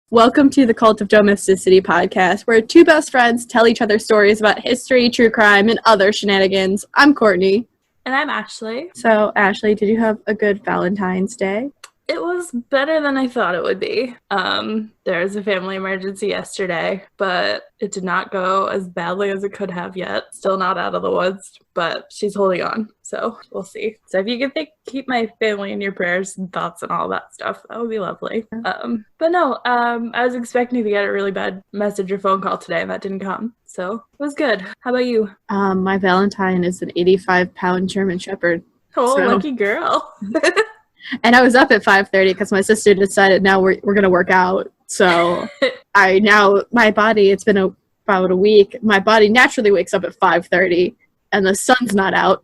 Welcome to the Cult of Domesticity podcast, where two best friends tell each other stories about history, true crime, and other shenanigans. I'm Courtney. And I'm Ashley. So, Ashley, did you have a good Valentine's Day? It was better than I thought it would be. There was a family emergency yesterday, but it did not go as badly as it could have yet. Still not out of the woods, but she's holding on, so we'll see. So if you could keep my family in your prayers and thoughts and all that stuff, that would be lovely. But no, I was expecting to get a really bad message or phone call today, and that didn't come. So it was good. How about you? My Valentine is an 85-pound German Shepherd. Oh, so. Lucky girl. And I was up at 5:30 because my sister decided now we're going to work out. So my body, it's been about a week, my body naturally wakes up at 5:30 and the sun's not out.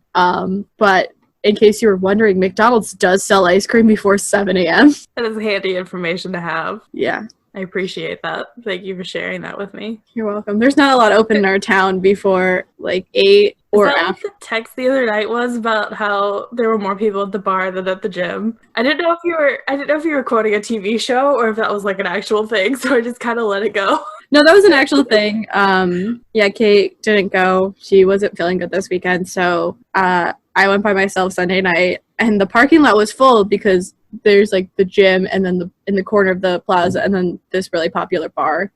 But in case you were wondering, McDonald's does sell ice cream before 7 a.m. That is handy information to have. Yeah. I appreciate that. Thank you for sharing that with me. You're welcome. There's not a lot open in our town before like 8 or after. What the text the other night was about how there were more people at the bar than at the gym. I didn't know if you were quoting a TV show or if that was like an actual thing, so I just kind of let it go. No, that was an actual thing. Kate didn't go. She wasn't feeling good this weekend, so I went by myself Sunday night, and the parking lot was full because there's like the gym and then in the corner of the plaza and then this really popular bar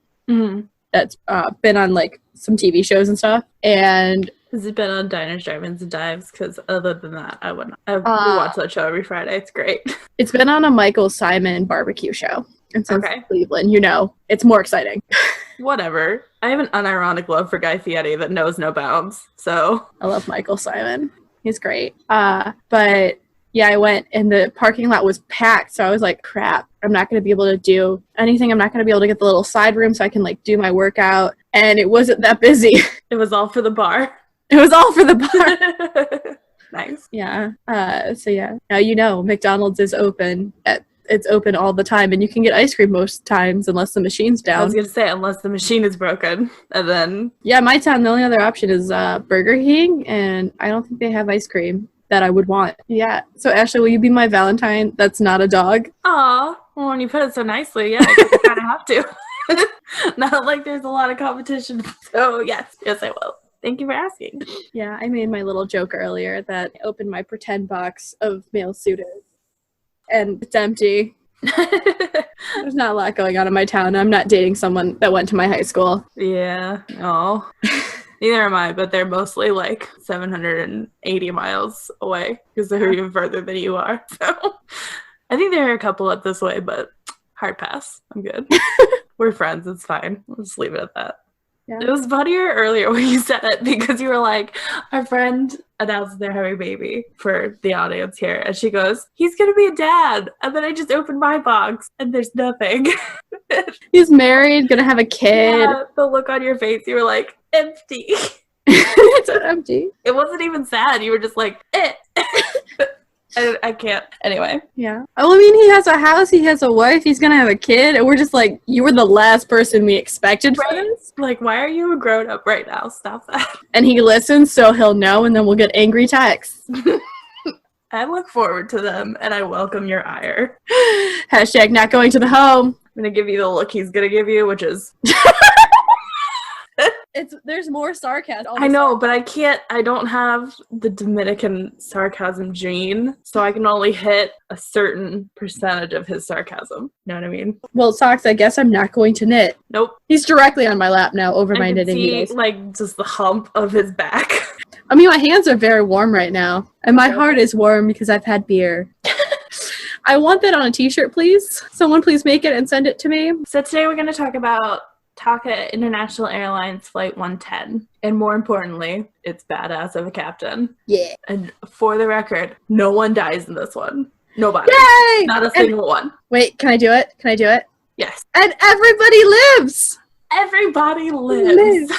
that's been on like some TV shows and stuff. And has it been on Diners, Drive-Ins, and Dives? Because other than that, I wouldn't. We watch that show every Friday. It's great. It's been on a Michael Simon barbecue show. And since Cleveland, it's more exciting. Whatever. I have an unironic love for Guy Fieri that knows no bounds. So I love Michael Simon. He's great. But yeah, I went and the parking lot was packed. So I was like, crap, I'm not going to be able to do anything. I'm not going to be able to get the little side room so I can like do my workout. And it wasn't that busy. It was all for the bar. It was all for the bar. Nice. Yeah. Now McDonald's is open. It's open all the time, and you can get ice cream most times unless the machine's down. I was going to say, unless the machine is broken. And then... Yeah, my town, the only other option is Burger King, and I don't think they have ice cream that I would want. Yeah. So, Ashley, will you be my Valentine that's not a dog? Aw. Well, when you put it so nicely, yeah, I guess I kind of have to. Not like there's a lot of competition. So, yes, I will. Thank you for asking. Yeah, I made my little joke earlier that I opened my pretend box of male suitors, and it's empty. There's not a lot going on in my town. I'm not dating someone that went to my high school. Yeah. Oh. Neither am I, but they're mostly like 780 miles away because they're even further than you are. So I think there are a couple up this way, but hard pass. I'm good. We're friends. It's fine. We'll just leave it at that. Yeah. It was funnier earlier when you said it because you were like, our friend announced they're having a baby for the audience here. And she goes, he's going to be a dad. And then I just opened my box and there's nothing. He's married, going to have a kid. Yeah, the look on your face, you were like, empty. It's empty. It wasn't even sad. You were just like, eh. I can't. Anyway. Yeah. Well, I mean, he has a house, he has a wife, he's gonna have a kid, and we're just like, you were the last person we expected for this. Like, why are you a grown-up right now? Stop that. And he listens, so he'll know, and then we'll get angry texts. I look forward to them, and I welcome your ire. Hashtag not going to the home. I'm gonna give you the look he's gonna give you, which is... There's more sarcasm. I know, but I don't have the Dominican sarcasm gene, so I can only hit a certain percentage of his sarcasm. Know what I mean? Well, Socks, I guess I'm not going to knit. Nope. He's directly on my lap now over my knitting needles. Like, just the hump of his back. I mean, my hands are very warm right now, and my heart is warm because I've had beer. I want that on a t-shirt, please. Someone please make it and send it to me. So today we're going to talk about TACA International Airlines Flight 110. And more importantly, it's badass of a captain. Yeah. And for the record, no one dies in this one. Nobody. Yay! Not a single one. Wait, can I do it? Yes. And everybody lives! Everybody lives.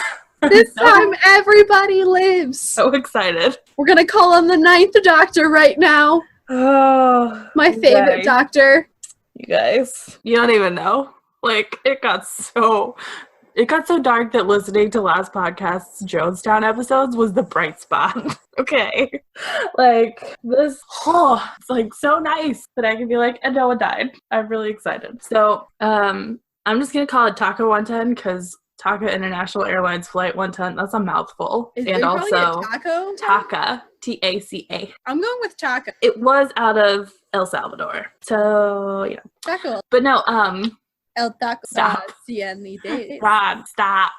This time, everybody lives. So excited. We're going to call on the 9th Doctor right now. Oh. My favorite doctor. You guys. You don't even know. Like, it got so dark that listening to last podcast's Jonestown episodes was the bright spot. Okay. Like, this, it's like so nice that I can be like, and no one died. I'm really excited. So, I'm I'm just going to call it TACA 110 because TACA International Airlines Flight 110, that's a mouthful. And also Taco? TACA, TACA. I'm going with Taco. It was out of El Salvador. So, yeah. Taco. But no, El Taco. Stop. Rod, stop.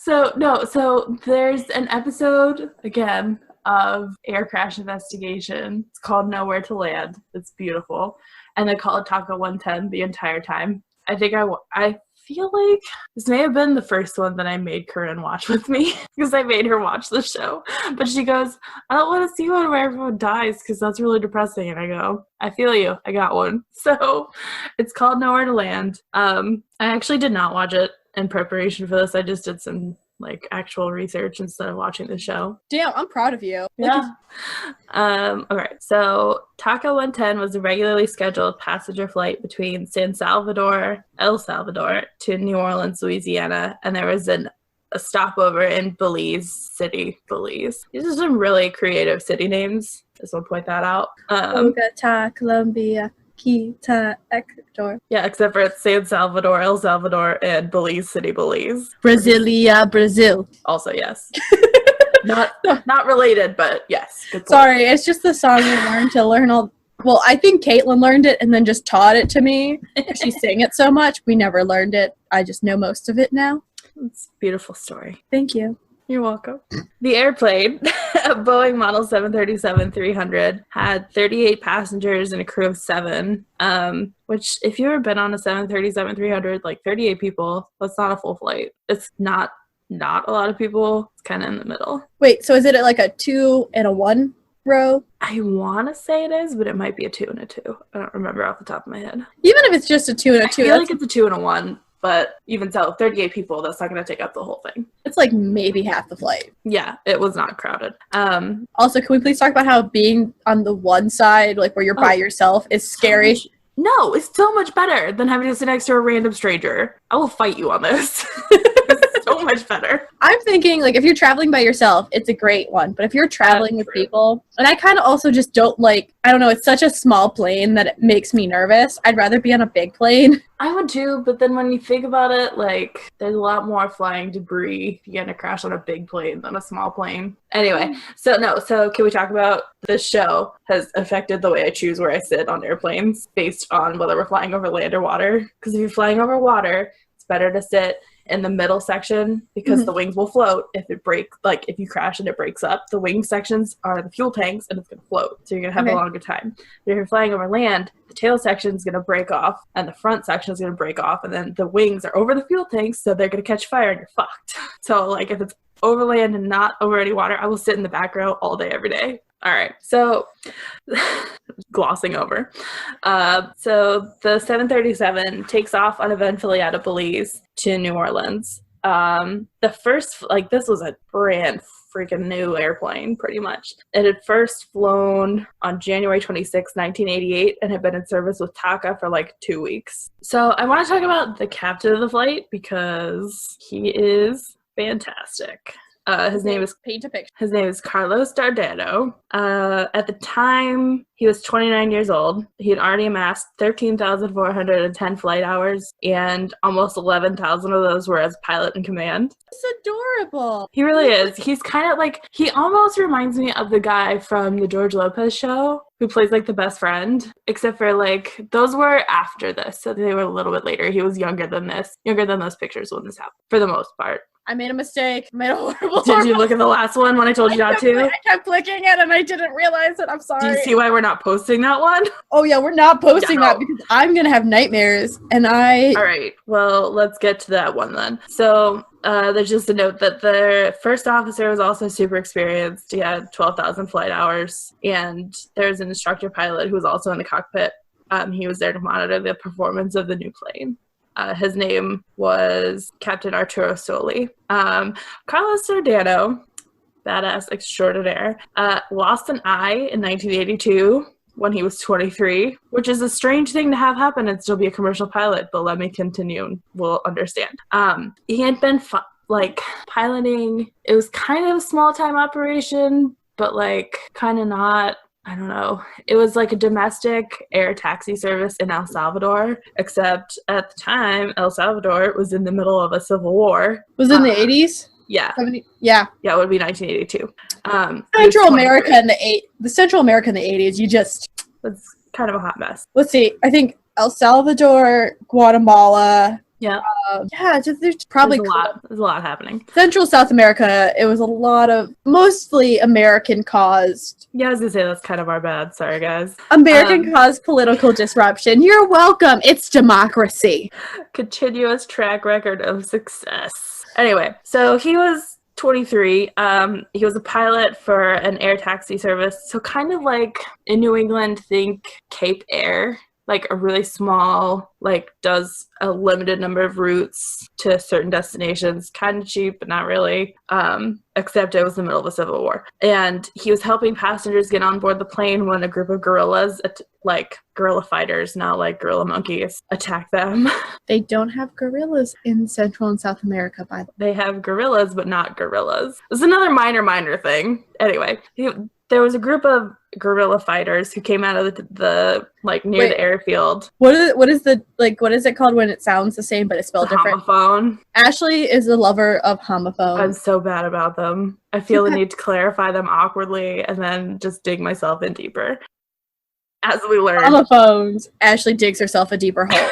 So there's an episode, again, of Air Crash Investigation. It's called Nowhere to Land. It's beautiful. And they call it TACA 110 the entire time. I think I feel like this may have been the first one that I made Corinne watch with me because I made her watch the show. But she goes, I don't want to see one where everyone dies because that's really depressing. And I go, I feel you. I got one. So it's called Nowhere to Land. I actually did not watch it in preparation for this. I just did some actual research instead of watching the show. Damn, I'm proud of you. Yeah. Okay, so TACA 110 was a regularly scheduled passenger flight between El Salvador, to New Orleans, Louisiana, and there was a stopover in Belize City, Belize. These are some really creative city names. Just want to point that out. Bogota, Colombia, Quito, Ecuador. Yeah, except for it's San Salvador, El Salvador, and Belize City, Belize. Brasilia, Brazil. Also, yes. Not related, but yes. Sorry, it's just the song we learned to learn all. Well, I think Caitlin learned it and then just taught it to me. She sang it so much, we never learned it. I just know most of it now. It's a beautiful story. Thank you. You're welcome. The airplane, a Boeing Model 737-300, had 38 passengers and a crew of 7, which if you've ever been on a 737-300, 38 people, that's not a full flight. It's not a lot of people. It's kind of in the middle. Wait, so is it like a 2 and a 1 row? I want to say it is, but it might be a 2 and a 2. I don't remember off the top of my head. Even if it's just a 2 and a 2. I feel like it's a 2 and a 1. But even so, 38 people, that's not going to take up the whole thing. It's like maybe half the flight. Yeah, it was not crowded. Also, can we please talk about how being on the one side, where you're by yourself, is scary? No, it's so much better than having to sit next to a random stranger. I will fight you on this. It's so much better. I'm thinking, if you're traveling by yourself, it's a great one. But if you're traveling with people, and I kind of also just don't I don't know, it's such a small plane that it makes me nervous. I'd rather be on a big plane. I would too, but then when you think about it, there's a lot more flying debris if you get in a crash on a big plane than a small plane. Anyway, so can we talk about this show has affected the way I choose where I sit on airplanes based on whether we're flying over land or water? Because if you're flying over water, it's better to sit in the middle section because the wings will float if it breaks. If you crash and it breaks up, the wing sections are the fuel tanks and it's going to float, so you're going to have a longer time. But if you're flying over land, the tail section is going to break off and the front section is going to break off, and then the wings are over the fuel tanks, so they're going to catch fire and you're fucked. So if it's over land and not over any water, I will sit in the back row all day every day. All right, so glossing over. So the 737 takes off uneventfully out of Belize to New Orleans. The first, this was a brand freaking new airplane, pretty much. It had first flown on January 26, 1988, and had been in service with TACA for 2 weeks. So I want to talk about the captain of the flight because he is fantastic. His name is Paint a picture. His name is Carlos Dardano. At the time, he was 29 years old. He had already amassed 13,410 flight hours, and almost 11,000 of those were as pilot in command. It's adorable. He really is. He's kind of he almost reminds me of the guy from the George Lopez show who plays the best friend, except for those were after this, so they were a little bit later. He was younger than those pictures when this happened, for the most part. I made a mistake. I made a horrible Did you look at the last one when I told you not to? I kept clicking it and I didn't realize it. I'm sorry. Do you see why we're not posting that one? Oh, yeah, we're not posting that because I'm going to have nightmares. And All right, well, let's get to that one then. So there's just a note that the first officer was also super experienced. He had 12,000 flight hours. And there's an instructor pilot who was also in the cockpit. He was there to monitor the performance of the new plane. His name was Captain Arturo Soli. Carlos Dardano, badass extraordinaire, lost an eye in 1982 when he was 23, which is a strange thing to have happen and still be a commercial pilot, but let me continue and we'll understand. He had been piloting. It was kind of a small-time operation, but kind of not. I don't know. It was like a domestic air taxi service in El Salvador, except at the time, El Salvador was in the middle of a civil war. Was it in the 80s? Yeah. 70? Yeah. Yeah, it would be 1982. Central America in the Central America in the 80s, It's kind of a hot mess. Let's see. I think El Salvador, Guatemala. Yeah. There's probably There's a lot happening. Central South America, it was a lot of mostly American caused. Yeah, I was gonna say that's kind of our bad. Sorry, guys. American caused political disruption. You're welcome. It's democracy. Continuous track record of success. Anyway, so he was 23. He was a pilot for an air taxi service. So kind of like in New England, think Cape Air. Like a really small, like does a limited number of routes to certain destinations, kind of cheap, but not really, except it was the middle of a civil war. And he was helping passengers get on board the plane when a group of guerrillas, like guerrilla fighters, not like guerrilla monkeys, attacked them. They don't have gorillas in Central and South America, by the way. They have gorillas, but not gorillas. This is another minor thing. Anyway, there was a group of guerrilla fighters who came out of the like near the airfield. What is it called when it sounds the same but it's spelled different? Homophone. Ashley is a lover of homophone. I'm so bad about them. I feel the need to clarify them awkwardly and then just dig myself in deeper. As we learn. Homophones. Ashley digs herself a deeper hole.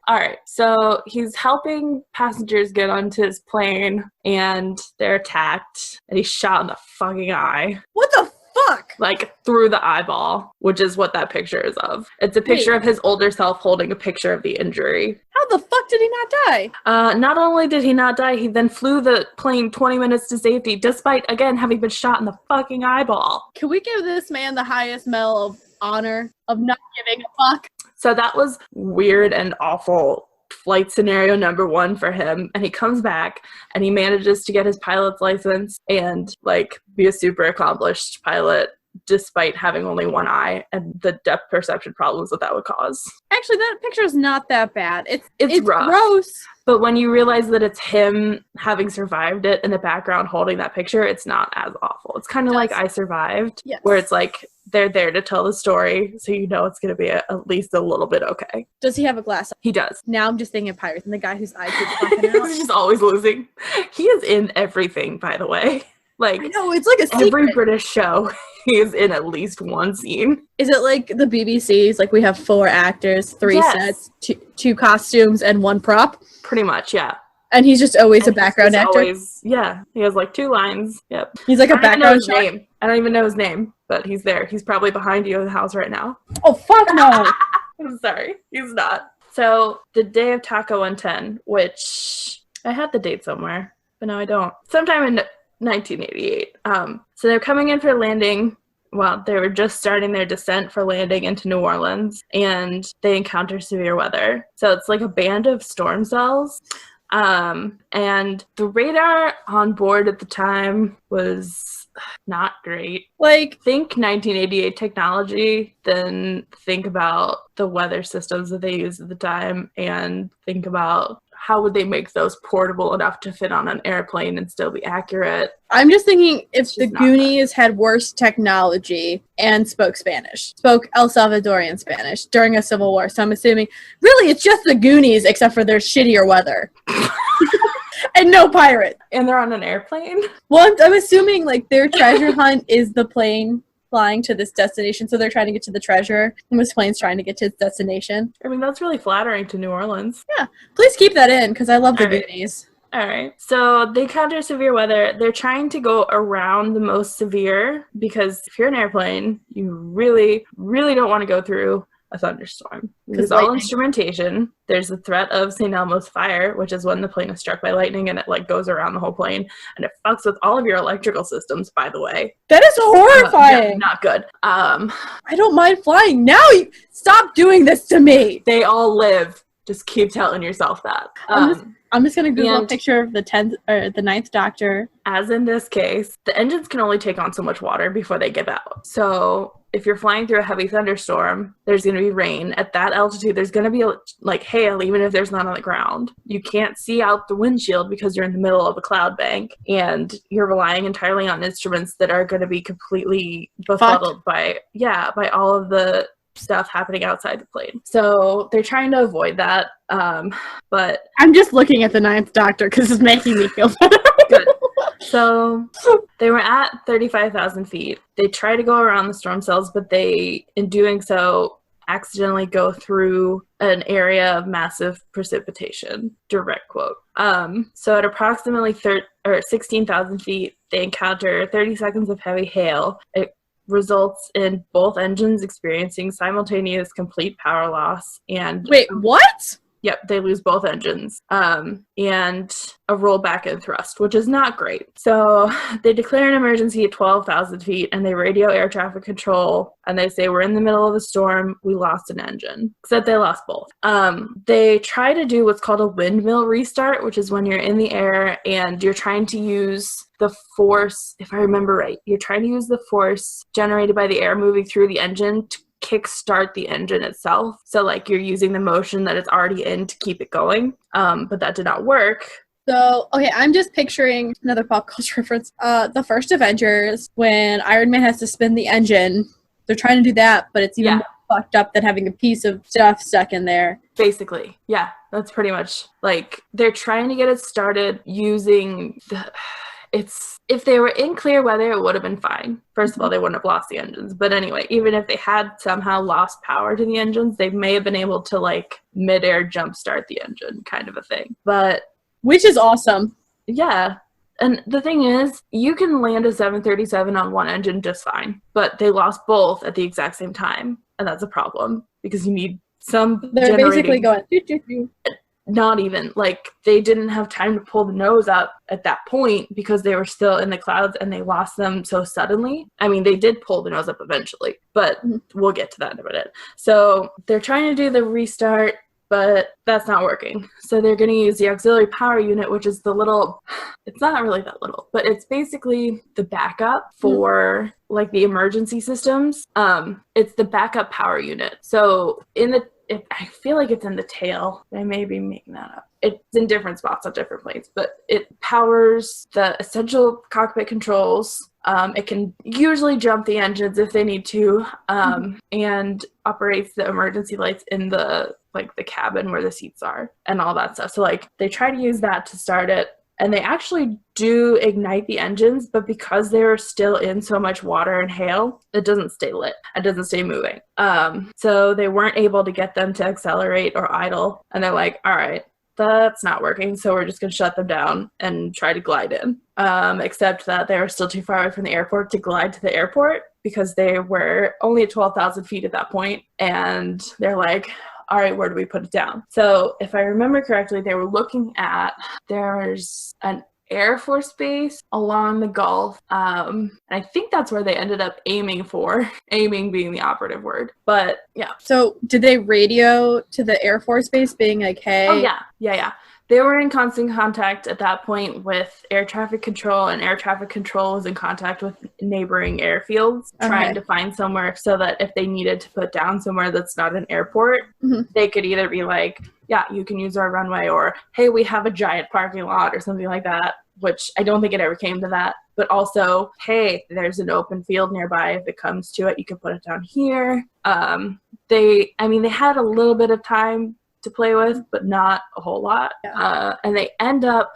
All right, so he's helping passengers get onto his plane, and they're attacked, and he's shot in the fucking eye. What the fuck? Like, through the eyeball, which is what that picture is of. It's a picture of his older self holding a picture of the injury. How the fuck did he not die? Not only did he not die, he then flew the plane 20 minutes to safety, despite, again, having been shot in the fucking eyeball. Can we give this man the highest medal of honor of not giving a fuck? So that was weird and awful flight scenario number one for him. And he comes back and he manages to get his pilot's license and like be a super accomplished pilot despite having only one eye and the depth perception problems that would cause. Actually, that picture is not that bad. It's rough. Gross. But when you realize that it's him having survived it in the background holding that picture, it's not as awful. It's kind of like I Survived, yes. Where it's like they're there to tell the story, so you know it's going to be at least a little bit okay. Does he have a glass? He does. Now I'm just thinking of Pirates and the guy whose eye keeps popping out. He's just always losing. He is in everything, by the way. Like, I know, it's like a secret. Every British show, he is in at least one scene. Is it like the BBC's? Like we have 4 actors, 3 sets, 2 costumes, and 1 prop? Pretty much, yeah. And he's just always a background actor? Yeah, he has like 2 lines. Yep. He's like a background name. I don't even know his name, but he's there. He's probably behind you in the house right now. Oh, fuck no! I'm sorry. He's not. So, the day of TACA 110, which I had the date somewhere, but no, I don't. Sometime in 1988. So they're coming in for landing. Well, they were just starting their descent for landing into New Orleans, and they encounter severe weather. So it's like a band of storm cells. And the radar on board at the time was not great. Like, think 1988 technology, then think about the weather systems that they used at the time, and think about how would they make those portable enough to fit on an airplane and still be accurate? I'm just thinking if the Goonies had worse technology and spoke El Salvadorian Spanish during a civil war. So I'm assuming, really, it's just the Goonies except for their shittier weather. And no pirate. And they're on an airplane? Well, I'm assuming, like, their treasure hunt is the plane flying to this destination, so they're trying to get to the treasure, and this plane's trying to get to its destination. I mean, that's really flattering to New Orleans. Yeah, please keep that in, because I love the Goonies. All right, so they encounter severe weather. They're trying to go around the most severe, because if you're an airplane, you really, really don't want to go through a thunderstorm. Because all instrumentation, there's the threat of St. Elmo's fire, which is when the plane is struck by lightning and it like goes around the whole plane, and it fucks with all of your electrical systems, by the way. That is horrifying. Yeah, not good. I don't mind flying. Now stop doing this to me. They all live Just keep telling yourself that. I'm just gonna Google a picture of the 10th or the 9th Doctor. As in this case, the engines can only take on so much water before they give out. So if you're flying through a heavy thunderstorm, there's going to be rain. At that altitude, there's going to be like hail, even if there's none on the ground. You can't see out the windshield because you're in the middle of a cloud bank, and you're relying entirely on instruments that are going to be completely befuddled by all of the stuff happening outside the plane. So they're trying to avoid that. But I'm just looking at the 9th Doctor because it's making me feel better. Good. So they were at 35,000 feet. They try to go around the storm cells, but they, in doing so, accidentally go through an area of massive precipitation. Direct quote. So at approximately 16,000 feet, they encounter 30 seconds of heavy hail. It results in both engines experiencing simultaneous complete power loss. And wait, what? Yep, they lose both engines, and a rollback in thrust, which is not great. So they declare an emergency at 12,000 feet, and they radio air traffic control, and they say, we're in the middle of a storm, we lost an engine. Except they lost both. They try to do what's called a windmill restart, which is when you're in the air and you're trying to use the force, if I remember right, you're trying to use the force generated by the air moving through the engine to kickstart the engine itself. So like you're using the motion that it's already in to keep it going. But that did not work. So, okay, I'm just picturing another pop culture reference. The first Avengers, when Iron Man has to spin the engine, they're trying to do that, but it's even more fucked up than having a piece of stuff stuck in there. Basically, yeah, that's pretty much, like, they're trying to get it started using if they were in clear weather, it would have been fine. First of all, they wouldn't have lost the engines. But anyway, even if they had somehow lost power to the engines, they may have been able to, like, mid-air jumpstart the engine kind of a thing. But which is awesome. Yeah. And the thing is, you can land a 737 on one engine just fine. But they lost both at the exact same time. And that's a problem because you need some They're basically going, doo-doo-doo. Not even, like, they didn't have time to pull the nose up at that point because they were still in the clouds and they lost them so suddenly. I mean, they did pull the nose up eventually, but we'll get to that in a minute. So they're trying to do the restart, but that's not working. So they're going to use the auxiliary power unit, which is the little, it's not really that little, but it's basically the backup for like the emergency systems. It's the backup power unit. So I feel like it's in the tail. I may be making that up. It's in different spots on different planes, but it powers the essential cockpit controls. It can usually jump the engines if they need to, and operates the emergency lights in the cabin where the seats are and all that stuff. So like they try to use that to start it. And they actually do ignite the engines, but because they're still in so much water and hail, it doesn't stay lit. It doesn't stay moving. So they weren't able to get them to accelerate or idle. And they're like, all right, that's not working. So we're just going to shut them down and try to glide in. Except that they were still too far away from the airport to glide to the airport because they were only at 12,000 feet at that point. And they're like, all right, where do we put it down? So if I remember correctly, they were looking at, there's an Air Force base along the Gulf. And I think that's where they ended up aiming for, aiming being the operative word. But yeah. So did they radio to the Air Force base being like, hey? Oh, yeah. They were in constant contact at that point with air traffic control, and air traffic control was in contact with neighboring airfields, trying to find somewhere so that if they needed to put down somewhere that's not an airport, they could either be like, yeah, you can use our runway, or hey, we have a giant parking lot or something like that, which I don't think it ever came to that. But also, hey, there's an open field nearby. If it comes to it, you can put it down here. They had a little bit of time to play with, but not a whole lot. And they end up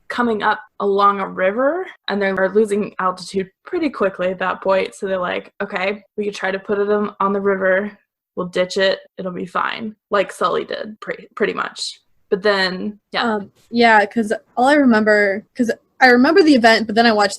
coming up along a river, and they're losing altitude pretty quickly at that point. So they're like, okay, we could try to put them on the river. We'll ditch it. It'll be fine. Like Sully did, pretty much. But then, because all I remember, because I remember the event, but then I've watched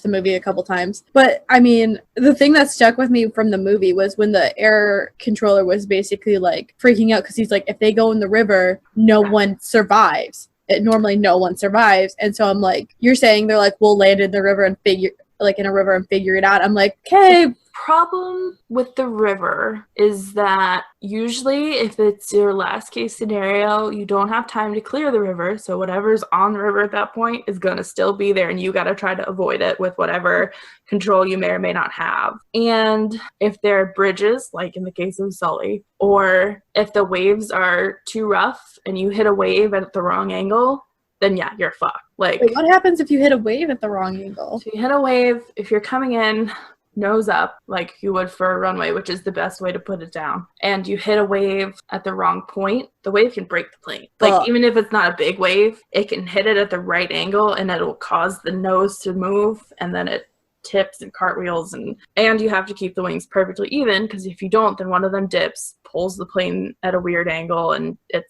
the movie a couple times. But I mean, the thing that stuck with me from the movie was when the air controller was basically like freaking out because he's like, if they go in the river, no one survives. Normally no one survives. And so I'm like, you're saying they're like, we'll land in the river and figure it out. I'm like, okay, problem with the river is that usually if it's your last case scenario, you don't have time to clear the river. So whatever's on the river at that point is going to still be there, and you got to try to avoid it with whatever control you may or may not have. And if there are bridges, like in the case of Sully, or if the waves are too rough and you hit a wave at the wrong angle, then yeah, you're fucked. Like, wait, what happens if you hit a wave at the wrong angle? So you hit a wave, if you're coming in nose up, like you would for a runway, which is the best way to put it down, and you hit a wave at the wrong point, the wave can break the plane. Like, even if it's not a big wave, it can hit it at the right angle, and it'll cause the nose to move, and then it tips and cartwheels, and you have to keep the wings perfectly even, because if you don't, then one of them dips, pulls the plane at a weird angle, and it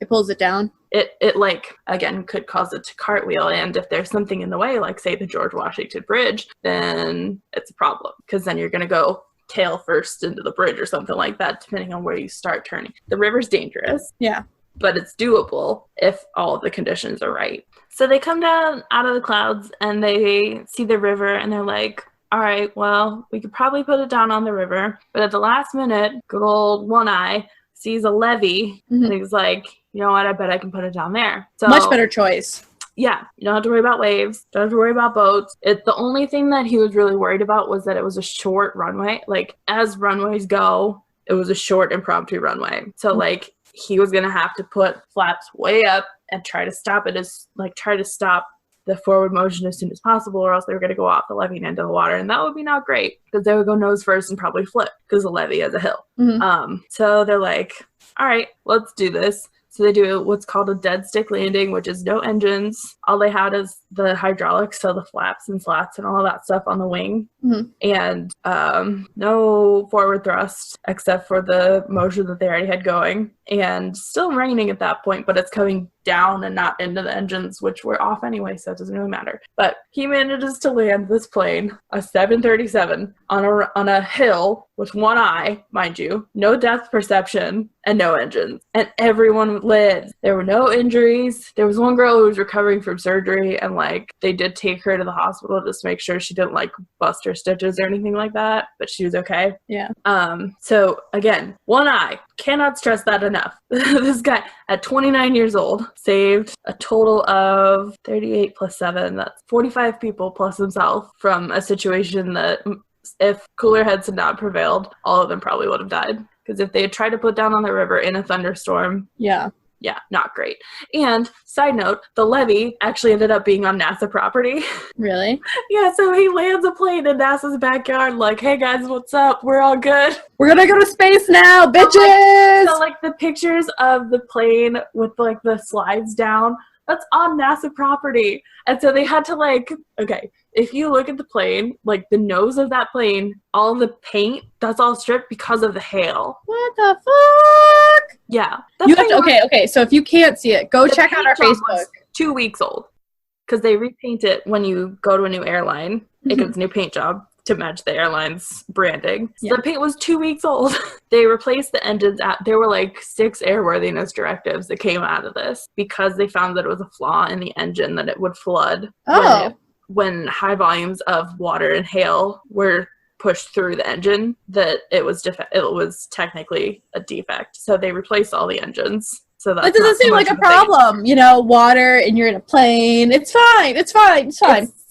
pulls it down. It like, again, could cause it to cartwheel, and if there's something in the way, like say the George Washington Bridge, then it's a problem, because then you're going to go tail first into the bridge or something like that, depending on where you start turning. The river's dangerous. Yeah. But it's doable if all of the conditions are right. So they come down out of the clouds and they see the river, and they're like, all right, well, we could probably put it down on the river. But at the last minute, good old One Eye sees a levee, and he's like, you know what, I bet I can put it down there. So much better choice. Yeah, you don't have to worry about waves, don't have to worry about boats. The only thing that he was really worried about was that it was a short runway. Like, as runways go, it was a short impromptu runway. So like, he was going to have to put flaps way up and try to stop the forward motion as soon as possible, or else they were going to go off the levee and into the water. And that would be not great, because they would go nose first and probably flip, because the levee is a hill. So they're like, all right, let's do this. So they do what's called a dead stick landing, which is no engines. All they had is the hydraulics, so the flaps and slats and all of that stuff on the wing. And no forward thrust except for the motion that they already had going. And still raining at that point, but it's coming down and not into the engines, which were off anyway, so it doesn't really matter. But he manages to land this plane, a 737, on a hill with one eye, mind you, no depth perception, and no engines. And everyone lived. There were no injuries. There was one girl who was recovering from surgery, and like, they did take her to the hospital just to make sure she didn't like bust her stitches or anything like that, but she was okay. Yeah. So again, One Eye, cannot stress that enough. This guy at 29 years old saved a total of 38 plus 7, that's 45 people plus himself from a situation that, if cooler heads had not prevailed, all of them probably would have died. Because if they had tried to put down on the river in a thunderstorm, yeah, not great. And side note, the levee actually ended up being on NASA property. Really? Yeah, so he lands a plane in NASA's backyard, like, hey guys, what's up? We're all good. We're gonna go to space now, bitches! So like the pictures of the plane with like the slides down, that's on NASA property. And so they had to like, okay, if you look at the plane, like the nose of that plane, all the paint, that's all stripped because of the hail. What the fuck? Yeah. You have to, okay, so if you can't see it, go check out our Facebook. 2 weeks old. Because they repaint it when you go to a new airline. It gets a new paint job to match the airline's branding. So the paint was 2 weeks old. They replaced the engines. There were like 6 airworthiness directives that came out of this, because they found that it was a flaw in the engine, that it would flood when high volumes of water and hail were pushed through the engine, that it was technically a defect. So they replaced all the engines. So that doesn't seem like a problem. You know, water and you're in a plane. It's fine.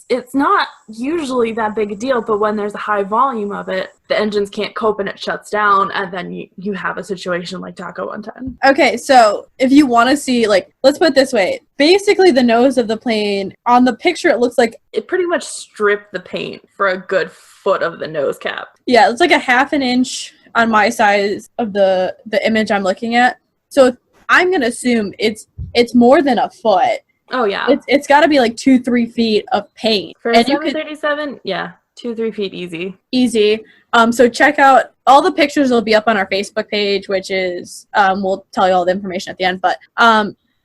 It's not usually that big a deal, but when there's a high volume of it, the engines can't cope and it shuts down, and then you have a situation like TACA 110. Okay, so if you want to see, like, let's put it this way. Basically, the nose of the plane, on the picture, it looks like... It pretty much stripped the paint for a good foot of the nose cap. Yeah, it's like a half an inch on my size of the image I'm looking at. So I'm going to assume it's more than a foot. Oh, yeah. It's got to be like 2-3 feet of paint. For a 737, yeah, 2-3 feet easy. Easy. So check out, all the pictures will be up on our Facebook page, which is, we'll tell you all the information at the end, but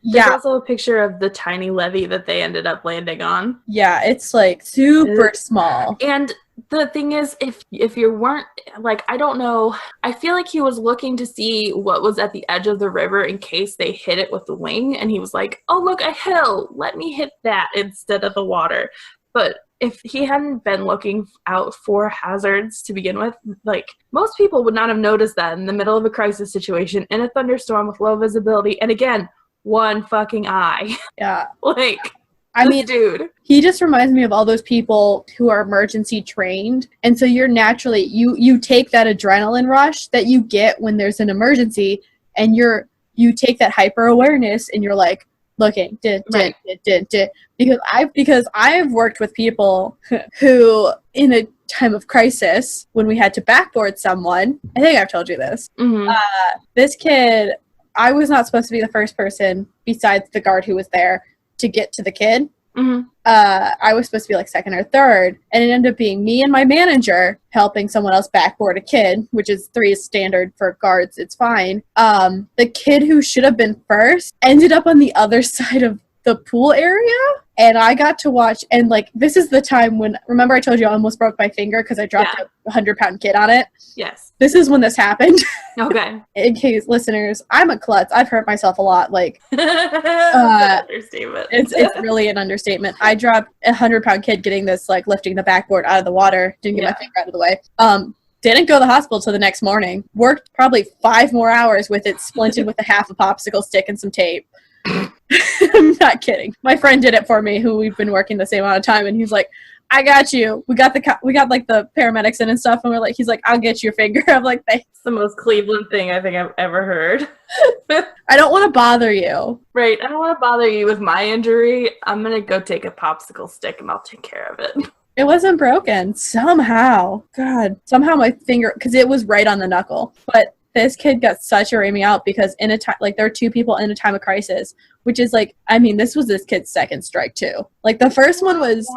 There's also a picture of the tiny levee that they ended up landing on. Yeah, it's like super small. And the thing is, if you weren't, like, I don't know, I feel like he was looking to see what was at the edge of the river in case they hit it with the wing, and he was like, oh, look, a hill, let me hit that instead of the water. But if he hadn't been looking out for hazards to begin with, like, most people would not have noticed that in the middle of a crisis situation in a thunderstorm with low visibility. And again, one fucking eye. Yeah. Like, I mean, dude. He just reminds me of all those people who are emergency trained. And so you're naturally, you take that adrenaline rush that you get when there's an emergency, and you take that hyper awareness and you're like looking, because I've worked with people who in a time of crisis, when we had to backboard someone, I think I've told you this, this kid, I was not supposed to be the first person besides the guard who was there to get to the kid. I was supposed to be like second or third, and it ended up being me and my manager helping someone else backboard a kid, which is 3 is standard for guards. It's fine. The kid who should have been first ended up on the other side of the pool area, and I got to watch, and like, this is the time when, remember I told you I almost broke my finger because I dropped a 100-pound kid on it? Yes. This is when this happened. Okay. In case listeners, I'm a klutz. I've hurt myself a lot. Like, understatement. It's really an understatement. I dropped a 100-pound kid getting this, like, lifting the backboard out of the water. Didn't get my finger out of the way. Didn't go to the hospital till the next morning. Worked probably 5 more hours with it splinted with a half a popsicle stick and some tape. I'm not kidding. My friend did it for me, who we've been working the same amount of time, and he's like, I got you. We got like the paramedics in and stuff, and he's like, I'll get your finger. I'm like, thanks. It's the most Cleveland thing I think I've ever heard. I don't want to bother you. Right. I don't want to bother you with my injury. I'm going to go take a popsicle stick and I'll take care of it. It wasn't broken. Somehow. God. Somehow my finger, because it was right on the knuckle. But this kid got such a me out because in a time, like, there are 2 people in a time of crisis, which is like, I mean, this was this kid's second strike too. Like, the first one was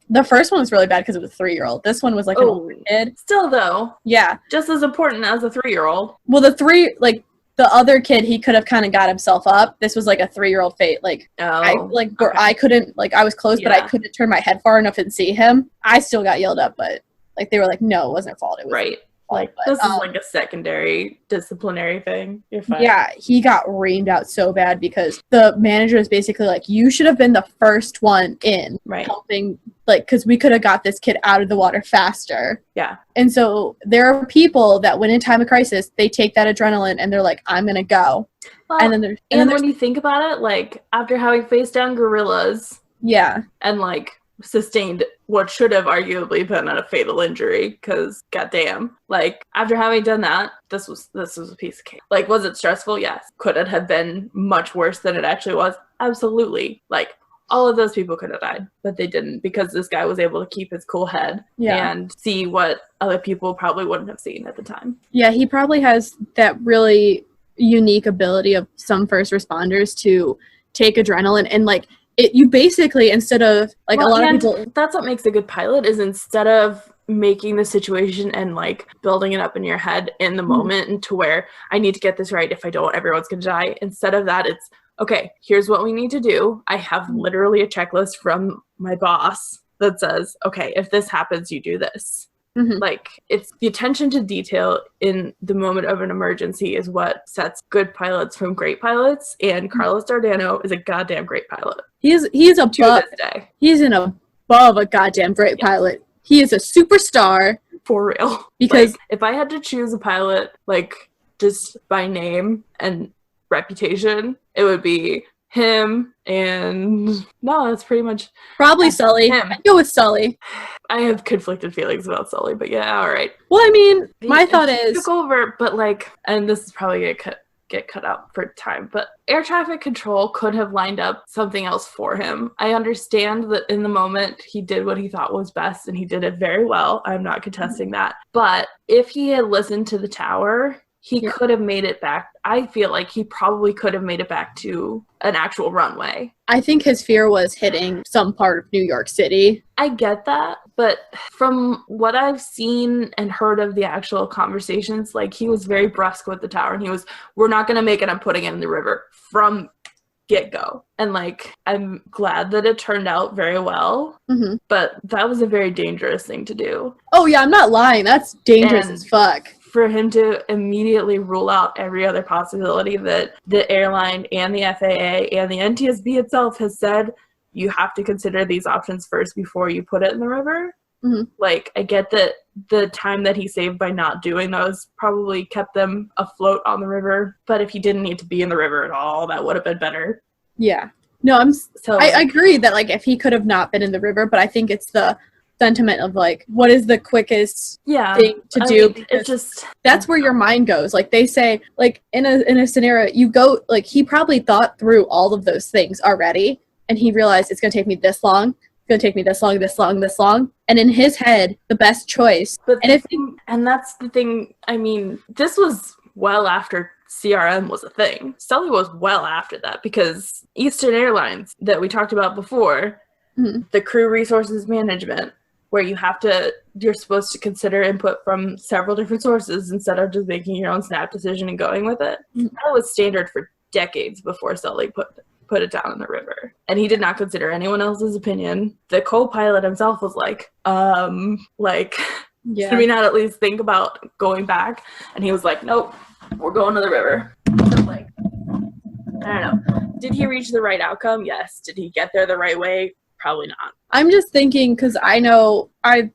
really bad because it was a 3-year-old. This one was like an older kid. Still though. Yeah. Just as important as a 3-year-old. Well, the other kid, he could have kind of got himself up. This was like a 3-year-old fate. Like, I couldn't, like, I was close, but I couldn't turn my head far enough and see him. I still got yelled up, but like, they were like, no, it wasn't her fault. It was right. Like, this is like a secondary disciplinary thing. You're fine. Yeah, he got reamed out so bad because the manager was basically like, you should have been the first one in, right, helping, like, because we could have got this kid out of the water faster. Yeah. And so there are people that when in time of crisis, they take that adrenaline and they're like, I'm going to go. Well, and then when you think about it, like, after having faced down gorillas. Yeah. And, like, sustained what should have arguably been a fatal injury, because goddamn, like, after having done that, this was a piece of cake. Like, was it stressful? Yes. Could it have been much worse than it actually was? Absolutely. Like, all of those people could have died, but they didn't, because this guy was able to keep his cool head and see what other people probably wouldn't have seen at the time. Yeah, he probably has that really unique ability of some first responders to take adrenaline and, like, you basically, instead of, like, a lot of people... That's what makes a good pilot, is instead of making the situation and, like, building it up in your head in the moment and to where I need to get this right. If I don't, everyone's going to die. Instead of that, it's, okay, here's what we need to do. I have literally a checklist from my boss that says, okay, if this happens, you do this. Like, it's the attention to detail in the moment of an emergency is what sets good pilots from great pilots, and Carlos Dardano is a goddamn great pilot. He's above, to this day. He's above a goddamn great pilot. He is a superstar. For real. Because like, if I had to choose a pilot, like, just by name and reputation, it would be him, and no, that's pretty much probably Sully. I'd go with Sully. I have conflicted feelings about Sully, but yeah, all right. Well, I mean, my thought is took over, but like, and this is probably gonna get cut out for time, but air traffic control could have lined up something else for him. I understand that in the moment he did what he thought was best, and he did it very well. I'm not contesting that, but if he had listened to the tower, he could have made it back. I feel like he probably could have made it back to an actual runway. I think his fear was hitting some part of New York City. I get that, but from what I've seen and heard of the actual conversations, like, he was very brusque with the tower, and he was, we're not going to make it, I'm putting it in the river from get-go. And like, I'm glad that it turned out very well, but that was a very dangerous thing to do. Oh yeah, I'm not lying. That's dangerous as fuck. For him to immediately rule out every other possibility that the airline and the FAA and the NTSB itself has said you have to consider these options first before you put it in the river. Mm-hmm. Like, I get that the time that he saved by not doing those probably kept them afloat on the river, but if he didn't need to be in the river at all, that would have been better. Yeah. No, I agree that, like, if he could have not been in the river, but I think it's the sentiment of, like, what is the quickest thing to do? Mean, it just, that's where your mind goes. Like, they say, like, in a scenario, you go, like, he probably thought through all of those things already, and he realized it's going to take me this long. Going to take me this long, and in his head, the best choice. And that's the thing. I mean, this was well after CRM was a thing. Sully was well after that, because Eastern Airlines that we talked about before, mm-hmm. the crew resources management, where you're supposed to consider input from several different sources instead of just making your own snap decision and going with it. Mm-hmm. That was standard for decades before Sully put it down in the river, and he did not consider anyone else's opinion. The co-pilot himself was like, should we not at least think about going back? And he was like, nope, we're going to the river. So, like, I don't know. Did he reach the right outcome? Yes. Did he get there the right way? Probably not. I'm just thinking, because I know I'm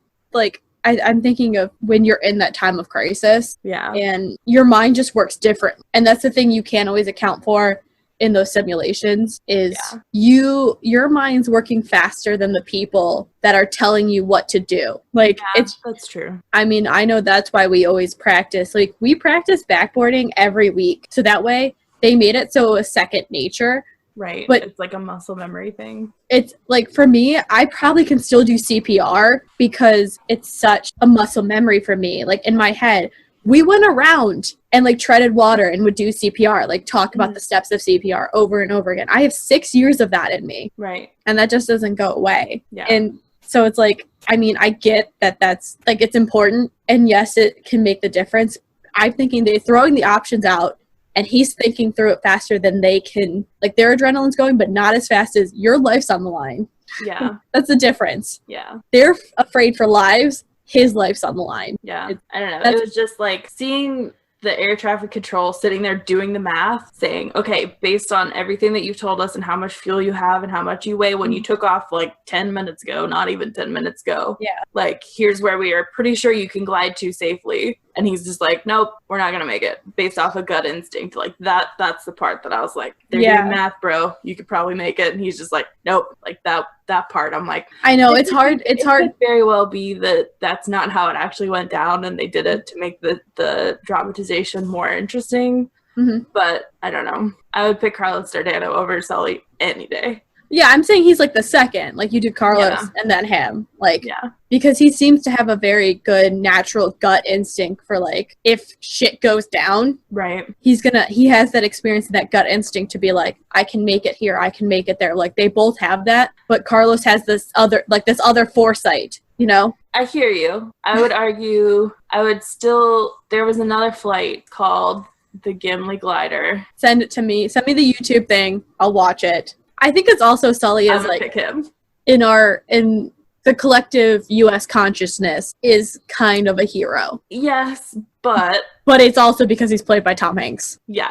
thinking of when you're in that time of crisis, and your mind just works different, and that's the thing you can't always account for in those simulations is your mind's working faster than the people that are telling you what to do. Like, that's true. I mean, I know that's why we always practice. Like, we practice backboarding every week, so that way they made it so it was second nature. Right. But it's like a muscle memory thing. It's like, for me, I probably can still do CPR because it's such a muscle memory for me. Like, in my head, we went around and, like, treaded water and would do CPR, like, talk about the steps of CPR over and over again. I have 6 years of that in me. Right. And that just doesn't go away. Yeah. And so it's like, I mean, I get that that's, like, it's important. And yes, it can make the difference. I'm thinking they're throwing the options out, and he's thinking through it faster than they can. Like, their adrenaline's going, but not as fast as your life's on the line. Yeah. That's the difference. Yeah. They're afraid for lives. His life's on the line. Yeah. I don't know. It was just like seeing the air traffic control sitting there doing the math, saying, okay, based on everything that you've told us and how much fuel you have and how much you weigh when you took off like 10 minutes ago, not even 10 minutes ago. Yeah. Like, here's where we are pretty sure you can glide to safely. And he's just like, nope, we're not going to make it based off of gut instinct. Like, that's the part that I was like, they're doing math, bro. You could probably make it. And he's just like, nope, like that part. I'm like, I know it's hard. It could very well be that that's not how it actually went down. And they did it to make the dramatization more interesting. Mm-hmm. But I don't know. I would pick Carlos Dardano over Sully any day. Yeah, I'm saying he's like the second. Like, you do Carlos and then him. Like, because he seems to have a very good natural gut instinct for, like, if shit goes down, right, he has that experience, that gut instinct to be like, I can make it here, I can make it there. Like, they both have that, but Carlos has this other foresight, you know? I hear you. I would argue, there was another flight called the Gimli Glider. Send it to me. Send me the YouTube thing. I'll watch it. I think it's also Sully is like pick him. in the collective U.S. consciousness is kind of a hero. Yes, but it's also because he's played by Tom Hanks. Yeah,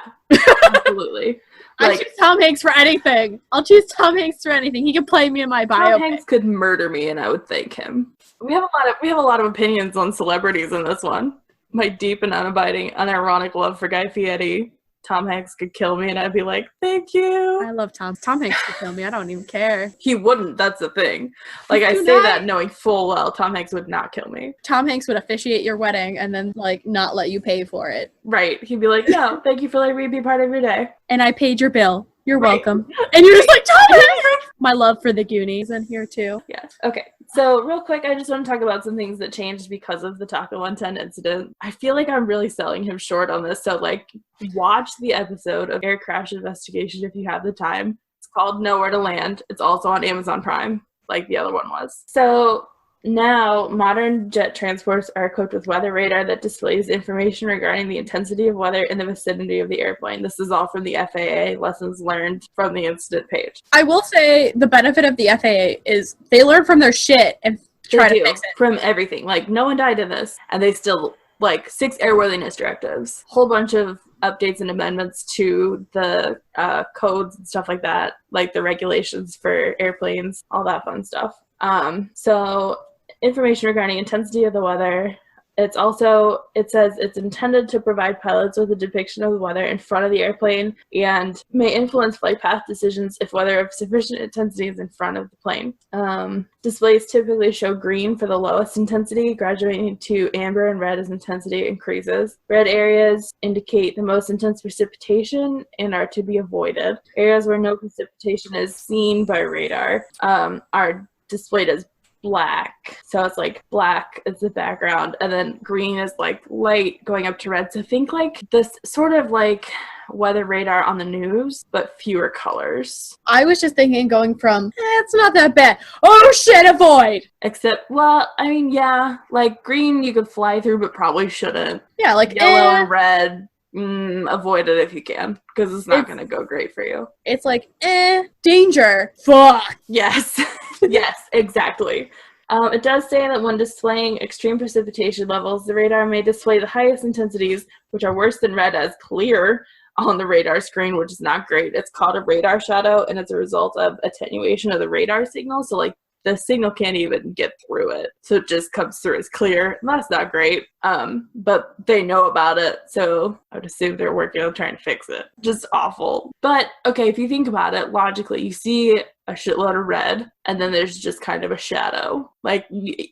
absolutely. I choose Tom Hanks for anything. I'll choose Tom Hanks for anything. He can play me in my biopic. Tom Hanks could murder me, and I would thank him. We have a lot of opinions on celebrities in this one. My deep and unabiding, unironic love for Guy Fieri. Tom Hanks could kill me, and I'd be like, thank you. I love Tom. Tom Hanks could kill me. I don't even care. He wouldn't. That's the thing. Like, I say that knowing full well Tom Hanks would not kill me. Tom Hanks would officiate your wedding and then, like, not let you pay for it. Right. He'd be like, no, thank you for letting me be part of your day. And I paid your bill. You're welcome. And you're just like, Tom Hanks! My love for the Goonies in here, too. Yeah. Okay. So, real quick, I just want to talk about some things that changed because of the TACA 110 incident. I feel like I'm really selling him short on this. So, like, watch the episode of Air Crash Investigation if you have the time. It's called Nowhere to Land. It's also on Amazon Prime, like the other one was. So, now, modern jet transports are equipped with weather radar that displays information regarding the intensity of weather in the vicinity of the airplane. This is all from the FAA, lessons learned from the incident page. I will say the benefit of the FAA is they learn from their shit and try to fix it. From everything. Like, no one died in this, and they still like 6 airworthiness directives, whole bunch of updates and amendments to the codes and stuff like that, like the regulations for airplanes, all that fun stuff. So information regarding intensity of the weather. It says it's intended to provide pilots with a depiction of the weather in front of the airplane and may influence flight path decisions if weather of sufficient intensity is in front of the plane. Displays typically show green for the lowest intensity, graduating to amber and red as intensity increases. Red areas indicate the most intense precipitation and are to be avoided. Areas where no precipitation is seen by radar are displayed as black. So it's like black is the background, and then green is like light going up to red. So think like this sort of like weather radar on the news, but fewer colors. I was just thinking going from, it's not that bad, oh shit, avoid! Except, well, I mean, yeah, like green you could fly through, but probably shouldn't. Yeah, like yellow and red, avoid it if you can, because it's not going to go great for you. It's like, danger, fuck. Yes. Yes, exactly. It does say that when displaying extreme precipitation levels, the radar may display the highest intensities, which are worse than red, as clear on the radar screen, which is not great. It's called a radar shoutout, and it's a result of attenuation of the radar signal. So, like, the signal can't even get through it. So it just comes through as clear. And that's not great. But they know about it. So I would assume they're working on trying to fix it. Just awful. But, okay, if you think about it, logically, you see a shitload of red, and then there's just kind of a shadow. Like,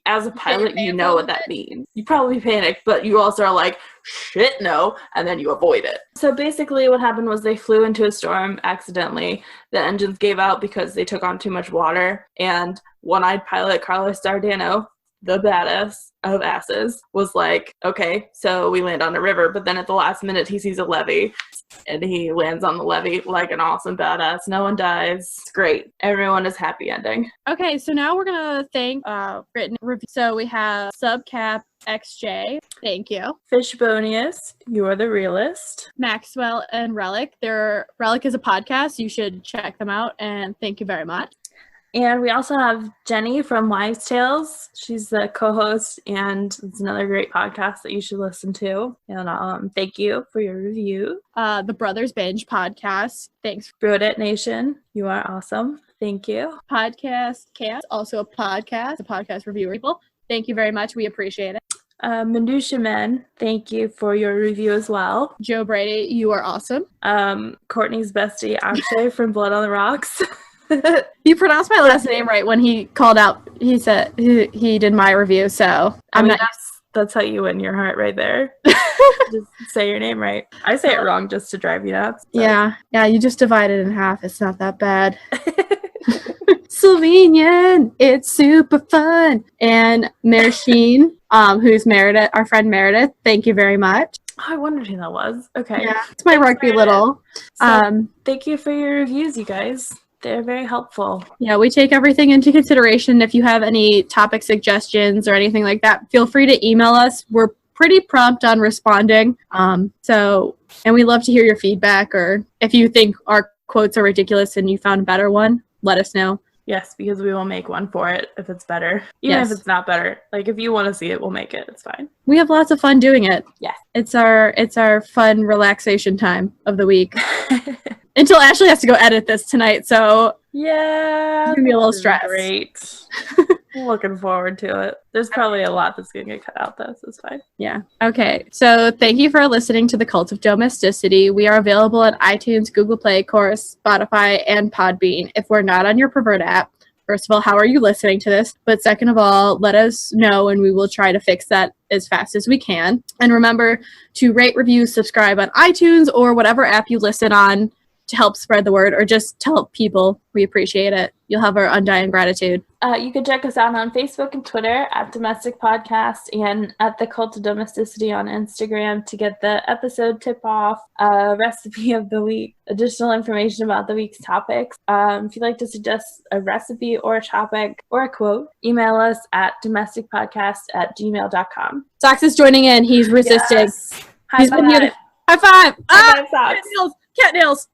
as a pilot, you know what that means. You probably panic, but you also are like, shit, no, and then you avoid it. So basically what happened was they flew into a storm accidentally. The engines gave out because they took on too much water, and one-eyed pilot Carlos Dardano, the badass of asses, was like, okay, so we land on a river, but then at the last minute he sees a levee, and he lands on the levee like an awesome badass. No one dies. It's great. Everyone is happy ending. Okay, so now we're gonna thank written review. So we have Subcap XJ, thank you. Fishbonius, you are the realist. Maxwell and Relic. Relic is a podcast. You should check them out, and thank you very much. And we also have Jenny from Wives Tales. She's the co-host, and it's another great podcast that you should listen to. And thank you for your review. The Brothers Binge podcast. Thanks. Brodit Nation, you are awesome. Thank you. Podcast Cast, also a podcast reviewer. People, thank you very much. We appreciate it. Minutia Men, thank you for your review as well. Joe Brady, you are awesome. Courtney's bestie, Akshay from Blood on the Rocks. He pronounced my last name right when he called out. He said he did my review, so that's how you win your heart right there. Just say your name right. I say it wrong just to drive you nuts. So. Yeah, you just divide it in half. It's not that bad. Slovenian, it's super fun. And Marishine, who's Meredith, our friend Meredith, thank you very much. Oh, I wondered who that was. Okay. Yeah, it's my rugby little. So, thank you for your reviews, you guys. They're very helpful. Yeah, we take everything into consideration. If you have any topic suggestions or anything like that, feel free to email us. We're pretty prompt on responding. And we love to hear your feedback, or if you think our quotes are ridiculous and you found a better one, let us know. Yes, because we will make one for it if it's better. Even if it's not better. Like, if you want to see it, we'll make it. It's fine. We have lots of fun doing it. Yeah. It's our fun relaxation time of the week. Until Ashley has to go edit this tonight, so yeah, it's going to be a little stressed. Great. Looking forward to it. There's probably a lot that's going to get cut out, though, so it's fine. Yeah. Okay, so thank you for listening to The Cult of Domesticity. We are available at iTunes, Google Play, Chorus, Spotify, and Podbean. If we're not on your preferred app, first of all, how are you listening to this? But second of all, let us know, and we will try to fix that as fast as we can. And remember to rate, review, subscribe on iTunes or whatever app you listen on to help spread the word, or just tell people. We appreciate it. You'll have our undying gratitude. You can check us out on Facebook and Twitter at Domestic Podcast, and at The Cult of Domesticity on Instagram to get the episode tip-off, recipe of the week, additional information about the week's topics. If you'd like to suggest a recipe or a topic or a quote, email us at domesticpodcast@gmail.com. Sox is joining in. He's resisting. Yes. High five. High five. Cat nails. Cat nails.